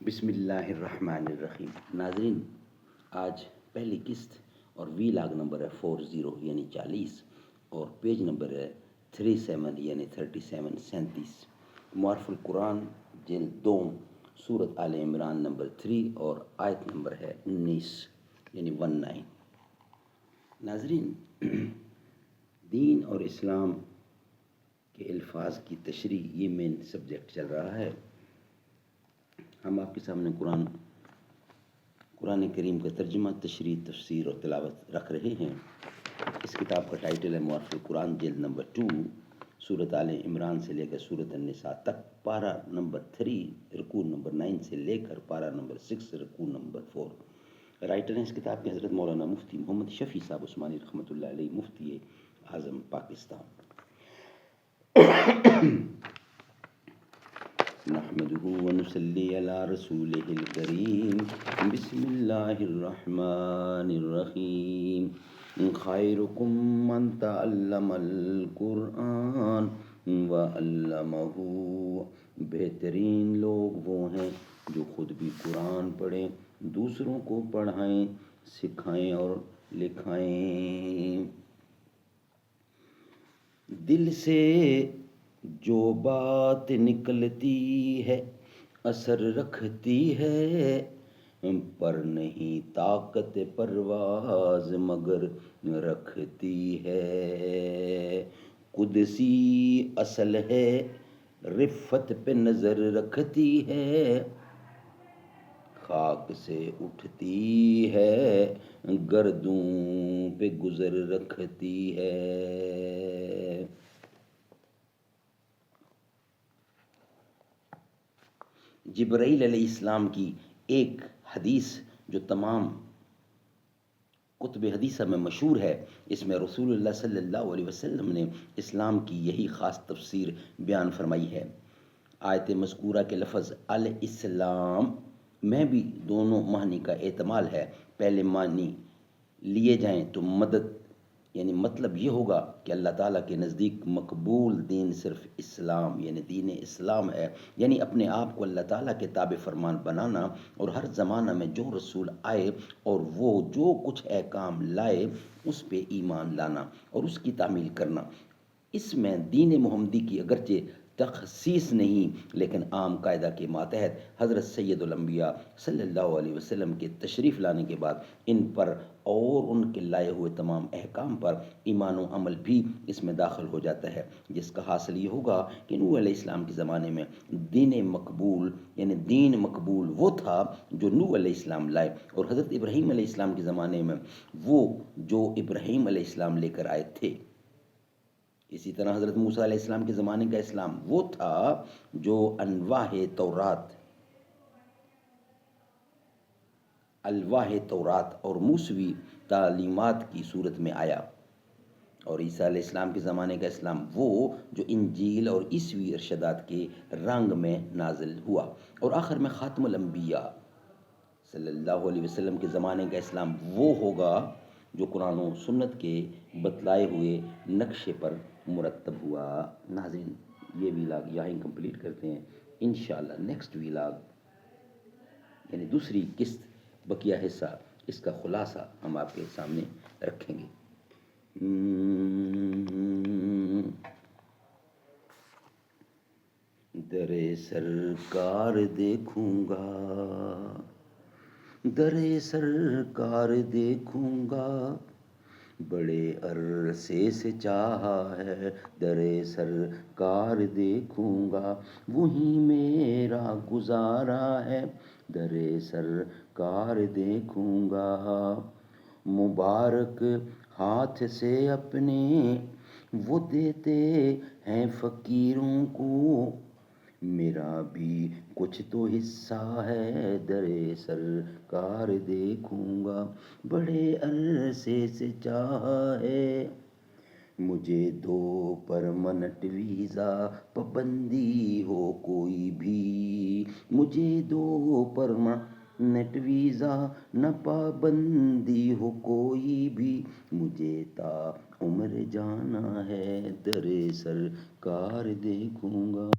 بسم اللہ الرحمن الرحیم۔ ناظرین، آج پہلی قسط اور وی لاگ نمبر ہے 40 یعنی 40 اور پیج نمبر ہے 37 یعنی 37 معارف القرآن جلد 2 سورت آل عمران نمبر 3 اور آیت نمبر ہے 19 یعنی 19۔ ناظرین، دین اور اسلام کے الفاظ کی تشریح یہ مین سبجیکٹ چل رہا ہے۔ ہم آپ کے سامنے قرآن کریم کا ترجمہ، تشریح، تفسیر اور تلاوت رکھ رہے ہیں۔ اس کتاب کا ٹائٹل ہے معارف القرآن جلد نمبر 2 سورت آل عمران سے لے کر سورت النساء تک، پارہ نمبر 3 رکوع نمبر 9 سے لے کر پارہ نمبر 6 رکوع نمبر 4۔ رائٹر ہیں اس کتاب کے حضرت مولانا مفتی محمد شفیع صاحب عثمانی رحمۃ اللہ علیہ، مفتی اعظم پاکستان۔ نحمده ونصلي على رسوله الكريم، بسم الله الرحمن الرحيم۔ خيركم من تعلم القرآن وعلمه۔ بہترین لوگ وہ ہیں جو خود بھی قرآن پڑھیں، دوسروں کو پڑھائیں، سکھائیں اور لکھائیں۔ دل سے جو بات نکلتی ہے اثر رکھتی ہے، پر نہیں طاقت پرواز مگر رکھتی ہے۔ قدسی اصل ہے رفت پہ نظر رکھتی ہے، خاک سے اٹھتی ہے گردوں پہ گزر رکھتی ہے۔ جبرائیل علیہ السلام کی ایک حدیث جو تمام کتب حدیثہ میں مشہور ہے، اس میں رسول اللہ صلی اللہ علیہ وسلم نے اسلام کی یہی خاص تفسیر بیان فرمائی ہے۔ آیت مذکورہ کے لفظ الاسلام میں بھی دونوں معنی کا احتمال ہے۔ پہلے معنی لیے جائیں تو مدد یعنی مطلب یہ ہوگا کہ اللہ تعالیٰ کے نزدیک مقبول دین صرف اسلام یعنی دین اسلام ہے، یعنی اپنے آپ کو اللہ تعالیٰ کے تابع فرمان بنانا اور ہر زمانہ میں جو رسول آئے اور وہ جو کچھ احکام لائے اس پہ ایمان لانا اور اس کی تعمیل کرنا۔ اس میں دین محمدی کی اگرچہ تخصیص نہیں لیکن عام قاعدہ کے ماتحت حضرت سید الانبیاء صلی اللہ علیہ وسلم کے تشریف لانے کے بعد ان پر اور ان کے لائے ہوئے تمام احکام پر ایمان و عمل بھی اس میں داخل ہو جاتا ہے، جس کا حاصل یہ ہوگا کہ نوح علیہ السلام کے زمانے میں دین مقبول یعنی دین مقبول وہ تھا جو نوح علیہ السلام لائے، اور حضرت ابراہیم علیہ السلام کے زمانے میں وہ جو ابراہیم علیہ السلام لے کر آئے تھے۔ اسی طرح حضرت موسیٰ علیہ السلام کے زمانے کا اسلام وہ تھا جو الواح تورات اور موسوی تعلیمات کی صورت میں آیا، اور عیسیٰ علیہ السلام کے زمانے کا اسلام وہ جو انجیل اور عیسوی ارشادات کے رنگ میں نازل ہوا، اور آخر میں خاتم الانبیاء صلی اللہ علیہ وسلم کے زمانے کا اسلام وہ ہوگا جو قرآن و سنت کے بتلائے ہوئے نقشے پر مرتب ہوا۔ ناظرین، یہ ویلاگ یہاں کمپلیٹ کرتے ہیں۔ انشاءاللہ نیکسٹ ویلاگ یعنی دوسری قسط بقیہ حصہ، اس کا خلاصہ ہم آپ کے سامنے رکھیں گے۔ در سرکار دیکھوں گا، در سرکار دیکھوں گا، بڑے عرصے سے چاہا ہے در سرکار دیکھوں گا، وہیں میرا گزارا ہے در سرکار دیکھوں گا، مبارک ہاتھ سے اپنے وہ دیتے ہیں فقیروں کو، میرا بھی کچھ تو حصہ ہے در سرکار دیکھوں گا، بڑے عرصے سے چاہا ہے مجھے دو پرمنٹ ویزا پابندی ہو کوئی بھی، مجھے دو پرمنٹ ویزا نہ پابندی ہو کوئی بھی، مجھے تا عمر جانا ہے در سرکار دیکھوں گا۔